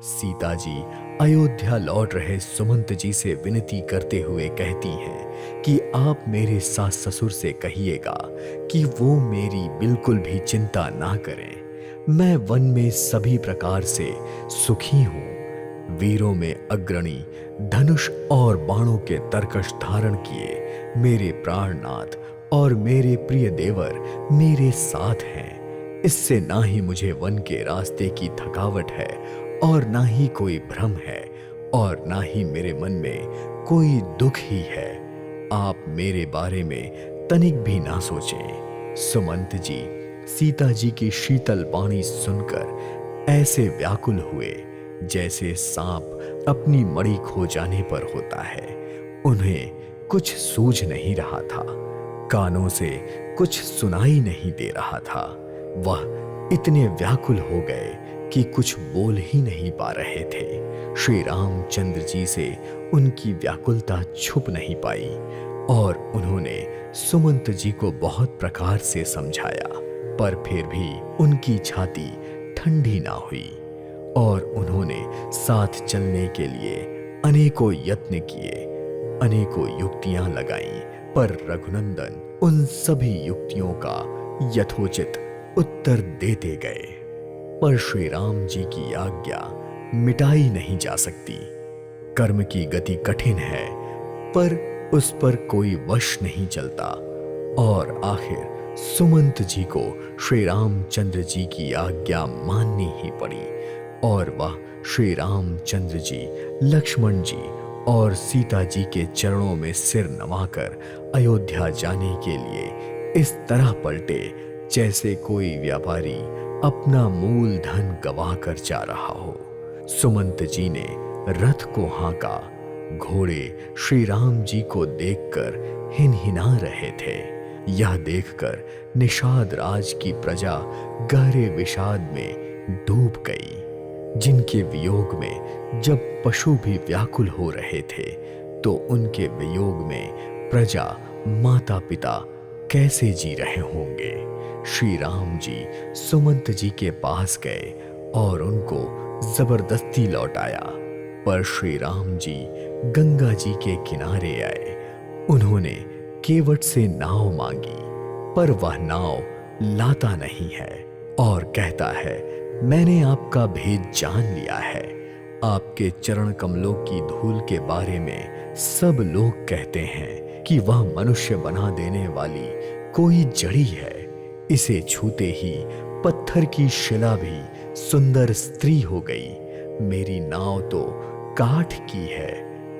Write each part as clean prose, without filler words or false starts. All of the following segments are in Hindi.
सीता जी अयोध्या लौट रहे सुमंत जी से विनती करते हुए कहती हैं कि आप मेरे सास ससुर से कहिएगा कि वो मेरी बिल्कुल भी चिंता ना करें। मैं वन में सभी प्रकार से सुखी हूँ। वीरों में अग्रणी धनुष और बाणों के तरकश धारण किए मेरे प्राणनाथ और मेरे प्रिय देवर मेरे साथ हैं। इससे ना ही मुझे वन के रास्ते की थकावट है और ना ही कोई भ्रम है और ना ही मेरे मन में कोई दुख ही है। आप मेरे बारे में तनिक भी ना सोचें। सुमंत जी सीता जी की शीतल वाणी सुनकर ऐसे व्याकुल हुए जैसे सांप अपनी मणि खो जाने पर होता है। उन्हें कुछ सूझ नहीं रहा था, कानों से कुछ सुनाई नहीं दे रहा था। वह इतने व्याकुल हो गए कि कुछ बोल ही नहीं पा रहे थे। श्री रामचंद्र जी से उनकी व्याकुलता छुप नहीं पाई और उन्होंने सुमंत जी को बहुत प्रकार से समझाया, पर फिर भी उनकी छाती ठंडी ना हुई और उन्होंने साथ चलने के लिए अनेकों यत्न किए, अनेकों युक्तियां लगाईं, पर रघुनंदन उन सभी युक्तियों का यथोचित उत्तर देते गए। पर श्री राम जी की आज्ञा मिटाई नहीं जा सकती। कर्म की गति कठिन है, पर उस पर कोई वश नहीं चलता और आखिर सुमंत जी को श्री रामचंद्र जी की आज्ञा माननी ही पड़ी और वह श्री रामचंद्र जी, लक्ष्मण जी और सीता जी के चरणों में सिर नवाकर अयोध्या जाने के लिए इस तरह पलटे जैसे कोई व्यापारी अपना मूल धन गवाकर जा रहा हो। सुमंत जी ने रथ को हाँका। घोड़े श्री राम जी को देखकर हिनहिना रहे थे। यह देखकर निषाद राज की प्रजा गहरे विषाद में डूब गई। जिनके वियोग में जब पशु भी व्याकुल हो रहे थे, तो उनके वियोग में प्रजा माता पिता कैसे जी रहे होंगे। श्री राम जी सुमंत जी के पास गए और उनको जबरदस्ती लौटाया, पर श्री राम जी गंगा जी के किनारे आए। उन्होंने केवट से नाव मांगी, पर वह नाव लाता नहीं है और कहता है, मैंने आपका भेद जान लिया है। आपके चरण कमलों की धूल के बारे में सब लोग कहते हैं कि वह मनुष्य बना देने वाली कोई जड़ी है। इसे छूते ही पत्थर की शिला भी सुंदर स्त्री हो गई। मेरी नाव तो काठ की है,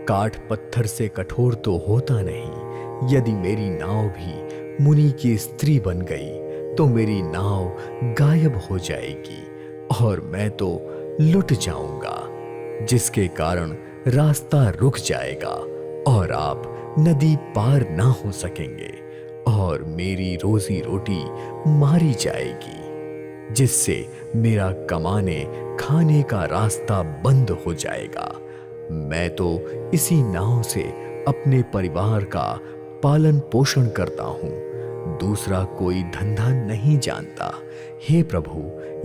काठ पत्थर से कठोर तो होता नहीं। यदि मेरी नाव भी मुनि की स्त्री बन गई तो मेरी नाव गायब हो जाएगी और मैं तो लुट जाऊंगा, जिसके कारण रास्ता रुक जाएगा और आप नदी पार ना हो सकेंगे और मेरी रोजी रोटी मारी जाएगी, जिससे मेरा कमाने खाने का रास्ता बंद हो जाएगा। मैं तो इसी नाव से अपने परिवार का पालन पोषण करता हूँ, दूसरा कोई धंधा नहीं जानता। हे प्रभु,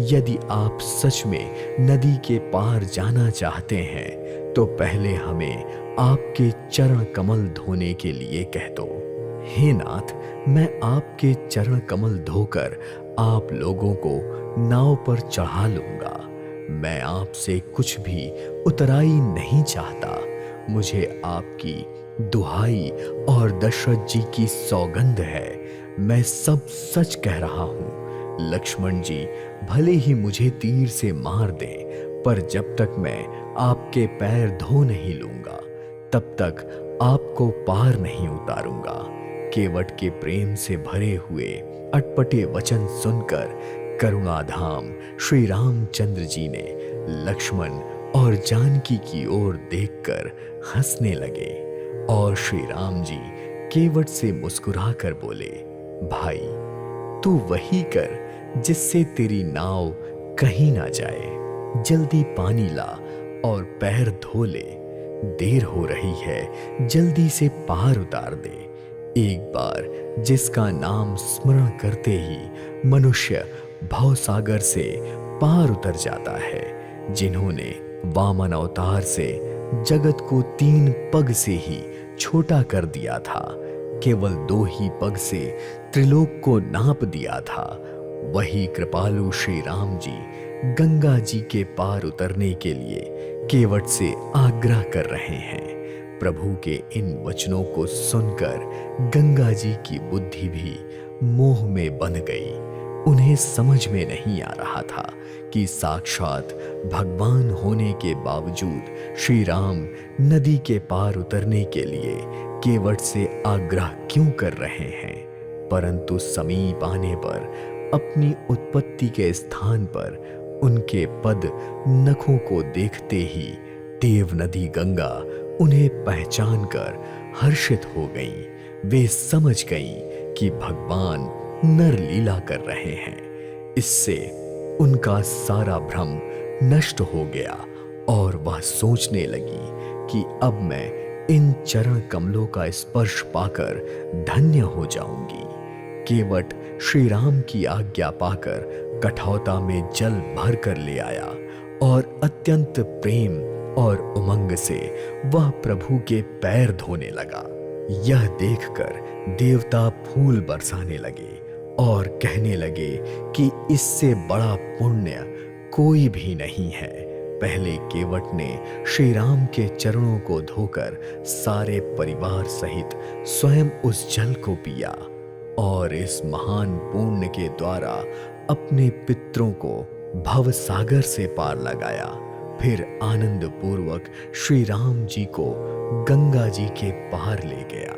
यदि आप सच में नदी के पार जाना चाहते हैं तो पहले हमें आपके चरण कमल धोने के लिए कह दो। हे नाथ, मैं आपके चरण कमल धोकर आप लोगों को नाव पर चढ़ा लूंगा। मैं आपसे कुछ भी उतराई नहीं चाहता। मुझे आपकी दुहाई और दशरथ जी की सौगंध है, मैं सब सच कह रहा हूँ। लक्ष्मण जी भले ही मुझे तीर से मार दें, पर जब तक मैं आपके पैर धो नहीं लूंगा तब तक आपको पार नहीं उतारूंगा। केवट के प्रेम से भरे हुए अटपटे वचन सुनकर करुणाधाम श्री रामचंद्र जी ने लक्ष्मण और जानकी की ओर देखकर हंसने लगे और श्री राम जी केवट से मुस्कुराकर बोले, भाई तू वही कर जिससे तेरी नाव कहीं ना जाए। जल्दी पानी ला और पैर धो ले। देर हो रही है, जल्दी से पार उतार दे। एक बार जिसका नाम स्मरण करते ही मनुष्य भवसागर से पार उतर जाता है, जिन्होंने वामन अवतार से जगत को 3 पग से ही छोटा कर दिया था, केवल 2 ही पग से त्रिलोक को नाप दिया था। वही कृपालु श्री राम जी गंगा जी के पार उतरने के लिए केवट से आग्रह कर रहे हैं। प्रभु के इन वचनों को सुनकर गंगा जी की बुद्धि भी मोह में बंध गई। उन्हें समझ में नहीं आ रहा था कि साक्षात भगवान होने के बावजूद श्री राम नदी के पार उतरने के लिए केवट से आग्रह क्यों कर रहे हैं। परंतु समीप आने पर अपनी उत्पत्ति के स्थान पर उनके पद नखों को देखते ही देव नदी गंगा उन्हें पहचान कर हर्षित हो गईं। वे समझ गईं कि भगवान नर लीला कर रहे हैं। इससे उनका सारा भ्रम नष्ट हो गया और वह सोचने लगी कि अब मैं इन चरण कमलों का स्पर्श पाकर धन्य हो जाऊंगी। केवट श्री राम की आज्ञा पाकर कठौता में जल भर कर ले आया और अत्यंत प्रेम और उमंग से वह प्रभु के पैर धोने लगा। यह देखकर देवता फूल बरसाने लगे और कहने लगे कि इससे बड़ा पुण्य कोई भी नहीं है। पहले केवट ने श्री राम के चरणों को धोकर सारे परिवार सहित स्वयं उस जल को पिया और इस महान पुण्य के द्वारा अपने पितरों को भव सागर से पार लगाया। फिर आनंद पूर्वक श्री राम जी को गंगा जी के पार ले गया।